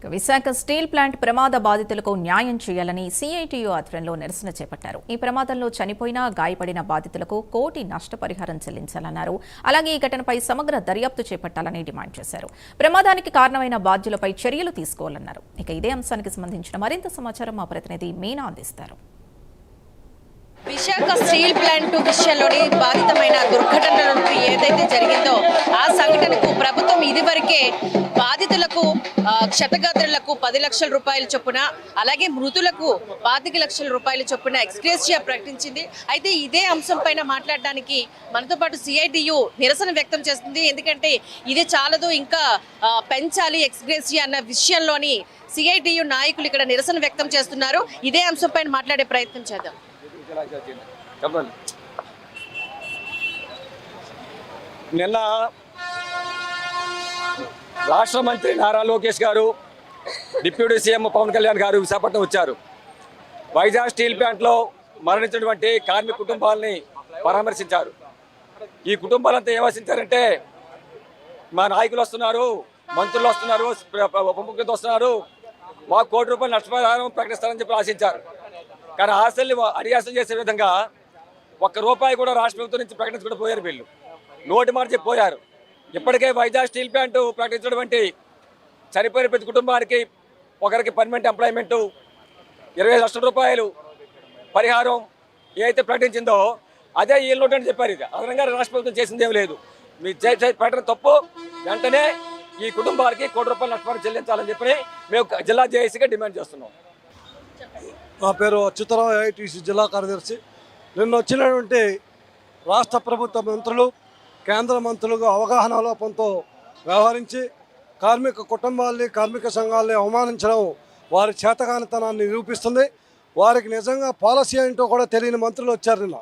Visakha steel plant ప్రమాద బాధితులకు న్యాయం చేయాలని సిఐటియు ఆధ్వర్యంలో నిరసన చేపట్టారు. ఈ ప్రమాదంలో చనిపోయిన, గాయపడిన బాధితులకు కోటి నష్టపరిహారం చెల్లించాలన్నారు. అలాగే ఈ ఘటనపై సమగ్ర దర్యాప్తు చేపట్టాలని డిమాండ్ చేశారు. ప్రమాదానికి కారణమైన బాధ్యులపై చర్యలు తీసుకోవాలన్నారు. ఇక ఇదే అంశానికి సంబంధించిన మరింత సమాచారం మా ప్రతినిధి మీనా అందిస్తారు. విశాఖ స్టీల్ ప్లాంట్ విషయంలోని బాధితమైన దుర్ఘటనలకు ఏదైతే జరిగిందో ఆ సంఘటనకు ప్రభుత్వం ఇదివరకే బాధితులకు క్షతగాత్రులకు 10 లక్షల రూపాయల చొప్పున, అలాగే మృతులకు 25 లక్షల రూపాయల చొప్పున ఎక్స్గ్రేషియా ప్రకటించింది. అయితే ఇదే అంశం పైన మాట్లాడడానికి మనతో పాటు సిఐటియు నిరసన వ్యక్తం చేస్తుంది. ఎందుకంటే ఇది చాలదు, ఇంకా పెంచాలి ఎక్స్గ్రేషియా అన్న విషయంలోని సిఐటియు నాయకులు ఇక్కడ నిరసన వ్యక్తం చేస్తున్నారు. ఇదే అంశం పైన మాట్లాడే ప్రయత్నం చేద్దాం. నిన్న రాష్ట్ర మంత్రి నారా లోకేష్ గారు, డిప్యూటీ సీఎం పవన్ కళ్యాణ్ గారు విశాఖపట్నం వచ్చారు. వైజాగ్ స్టీల్ ప్లాంట్లో మరణించినటువంటి కార్మిక కుటుంబాలని పరామర్శించారు. ఈ కుటుంబాలంతా ఏమాశించారంటే, మా నాయకులు వస్తున్నారు, మంత్రులు వస్తున్నారు, ఉప ముఖ్యమంత్రి వస్తున్నారు, మాకు ₹1 కోటి నష్టపరిహారం ప్రకటిస్తారని చెప్పి ఆశించారు. కానీ ఆశల్ని అడియాసలు చేసే విధంగా ₹1 కూడా రాష్ట్ర ప్రభుత్వం నుంచి ప్రకటించకుండా పోయారు. వీళ్ళు నోటి మాట చెప్పి పోయారు. ఇప్పటికే వైజాగ్ స్టీల్ ప్లాంట్ ప్రకటించినటువంటి చనిపోయిన ప్రతి కుటుంబానికి ఒకరికి పర్మనెంట్ ఎంప్లాయ్మెంటు, ₹20 లక్షల పరిహారం ఏదైతే ప్రకటించిందో అదే ఈ నోట్ అని చెప్పారు. ఇది అదనంగా రాష్ట్ర ప్రభుత్వం చేసిందేం లేదు. మీ ప్రకటన తప్పు. వెంటనే ఈ కుటుంబాలకి ₹1 కోటి నష్టపరిహారం చెల్లించాలని చెప్పి మేము జిల్లా జేఏసీగా డిమాండ్ చేస్తున్నాం. నా పేరు అచ్యుతరావు, ఏఐటీసీ జిల్లా కార్యదర్శి. నిన్న వచ్చినటువంటి రాష్ట్ర ప్రభుత్వ మంత్రులు, కేంద్ర మంత్రులుగా అవగాహన లోపంతో వ్యవహరించి కార్మిక కుటుంబాల్ని, కార్మిక సంఘాలని అవమానించడం వారి చేతకానితనాన్ని నిరూపిస్తుంది. వారికి నిజంగా పాలసీ ఏంటో కూడా తెలియని మంత్రులు వచ్చారు. నిన్న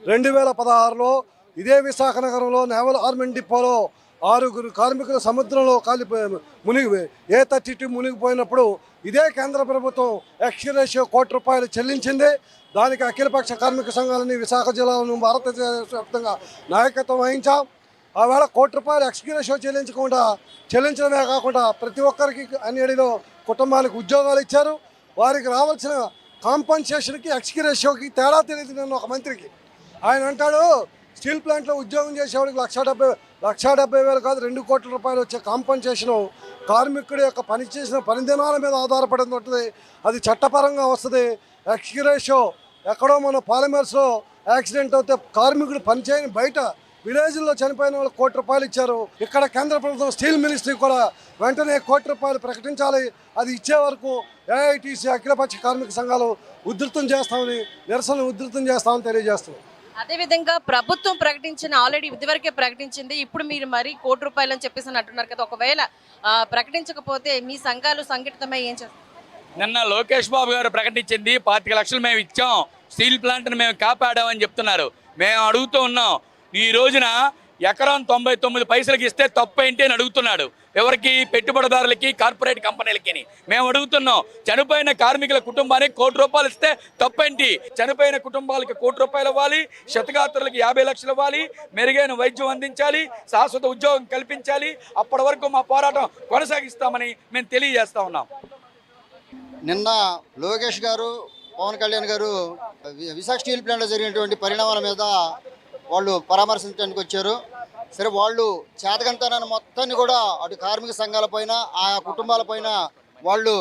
2016లో ఇదే విశాఖ నగరంలో నేవల్ ఆర్మెంట్ డిపోలో 6 కార్మికులు సముద్రంలో మునిగిపోయి A32 మునిగిపోయినప్పుడు ఇదే కేంద్ర ప్రభుత్వం ఎక్స్గ్రేషియా ₹1 కోటి చెల్లించింది. దానికి అఖిలపక్ష కార్మిక సంఘాలని విశాఖ జిల్లాలను భారతదేశ వ్యాప్తంగా నాయకత్వం వహించాం. ఆవేళ ₹1 కోటి ఎక్స్గ్రేషియా చెల్లించడమే కాకుండా ప్రతి ఒక్కరికి అన్నిటిలో కుటుంబానికి ఉద్యోగాలు ఇచ్చారు. వారికి రావాల్సిన కాంపన్సేషన్కి ఎక్స్గ్రేషియాకి తేడా తెలియదు. నన్ను ఒక మంత్రికి ఆయన అంటాడు, స్టీల్ ప్లాంట్లో ఉద్యోగం చేసేవాడికి ₹1,70,000 కాదు ₹2 కోట్ల వచ్చే కాంపన్సేషను కార్మికుడి యొక్క పనిచేసిన పనిదినాల మీద ఆధారపడి ఉంటుంది. అది చట్టపరంగా వస్తుంది. ఎక్స్గ్రేషియా ఎక్కడో మన పాలిమర్స్లో యాక్సిడెంట్ అవుతే కార్మికుడు పనిచేయని బయట విలేజ్లో చనిపోయిన వాళ్ళు ₹1 కోటి ఇచ్చారు. ఇక్కడ కేంద్ర ప్రభుత్వం స్టీల్ మినిస్ట్రీ కూడా వెంటనే ₹1 కోటి ప్రకటించాలి. అది ఇచ్చే వరకు ఏఐటీసీ అఖిలపక్ష కార్మిక సంఘాలు నిరసన ఉధృతం చేస్తామని తెలియజేస్తున్నాం. అదేవిధంగా ప్రభుత్వం ఆల్రెడీ ఇదివరకే ప్రకటించింది. ఇప్పుడు మీరు మరి ₹1 కోటి అని చెప్పేసి అంటున్నారు కదా, ఒకవేళ ప్రకటించకపోతే మీ సంఘాలు సంఘటితమై ఏం చేస్తారు? నిన్న లోకేష్ బాబు గారు ప్రకటించింది 25 లక్షలు మేము ఇచ్చాం, స్టీల్ ప్లాంట్ని మేము కాపాడామని చెప్తున్నారు. మేము అడుగుతూ ఉన్నాం, ఈ రోజున ఎకరం 99 పైసలకి ఇస్తే తప్పేంటి అని అడుగుతున్నాడు. ఎవరికి? పెట్టుబడిదారులకి, కార్పొరేట్ కంపెనీలకి. మేము అడుగుతున్నాం, చనిపోయిన కార్మికుల కుటుంబానికి ₹1 ఇస్తే తప్పేంటి? చనిపోయిన కుటుంబాలకి ₹1 ఇవ్వాలి, క్షతగాత్రులకి 50 లక్షలు ఇవ్వాలి, మెరుగైన వైద్యం అందించాలి, శాశ్వత ఉద్యోగం కల్పించాలి. అప్పటి వరకు మా పోరాటం కొనసాగిస్తామని మేము తెలియజేస్తా ఉన్నాం. నిన్న లోకేష్ గారు, పవన్ కళ్యాణ్ గారు విశాఖ స్టీల్ ప్లాంట్లో జరిగినటువంటి పరిణామాల మీద వాళ్ళు పరామర్శించడానికి వచ్చారు. సరే, వాళ్ళు చేతకంతనాన్ని మొత్తాన్ని కూడా అటు కార్మిక సంఘాలపైన, ఆయా కుటుంబాలపైన వాళ్ళు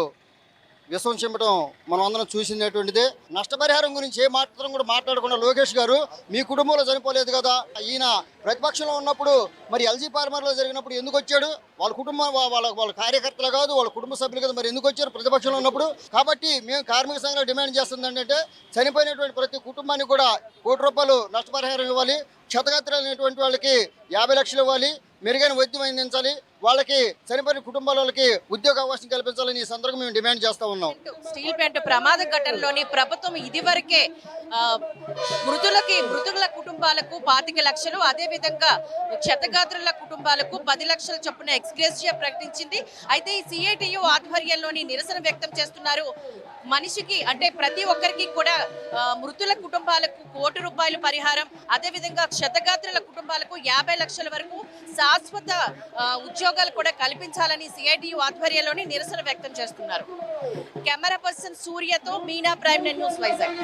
విషం చిమ్మటం మనం అందరం చూసినటువంటిదే. నష్టపరిహారం గురించి ఏ మాత్రం కూడా మాట్లాడకుండా లోకేష్ గారు, మీ కుటుంబంలో చనిపోలేదు కదా, ఈయన ప్రతిపక్షంలో ఉన్నప్పుడు మరి ఎల్జీ ఫార్మర్లో జరిగినప్పుడు ఎందుకు వచ్చాడు? వాళ్ళ కుటుంబం వాళ్ళ కార్యకర్తలు కాదు, వాళ్ళ కుటుంబ సభ్యులు కదా, మరి ఎందుకు వచ్చారు ప్రతిపక్షంలో ఉన్నప్పుడు? కాబట్టి మేము కార్మిక సంఘాలు డిమాండ్ చేస్తుంది ఏంటంటే, చనిపోయినటువంటి ప్రతి కుటుంబానికి కూడా ₹1 కోటి నష్టపరిహారం ఇవ్వాలి, క్షతగాత్రులైనటువంటి వాళ్ళకి 50 లక్షలు ఇవ్వాలి, మెరుగైన వైద్యం అందించాలి, వాళ్ళకి చనిపోయిన కుటుంబాల వాళ్ళకి ఉద్యోగ అవకాశం కల్పించాలని ఈ సందర్భంగా మేము డిమాండ్ చేస్తూ ఉన్నాం. స్టీల్ ప్లాంట్ ప్రమాద ఘటనలోని ప్రభుత్వం ఇదివరకే మృతుల కుటుంబాలకు 25 లక్షలు, అదేవిధంగా క్షతగాత్రుల కుటుంబాలకు 10 లక్షల చొప్పున ఎక్స్గ్రేషియా ప్రకటించింది. అయితే ఈ సిఐటియు ఆధ్వర్యంలోని నిరసన వ్యక్తం చేస్తున్నారు. మనిషికి అంటే ప్రతి ఒక్కరికి కూడా మృతుల కుటుంబాలకు ₹1 కోటి పరిహారం, అదేవిధంగా క్షతగాత్రుల కుటుంబాలకు 50 లక్షల వరకు శాశ్వత ఉద్యోగాలు కూడా కల్పించాలని సిఐటియు ఆధ్వర్యంలోని నిరసన వ్యక్తం చేస్తున్నారు. కెమెరా పర్సన్ సూర్యతో మీనా, ప్రైమ్ న్యూస్ వైజాగ్.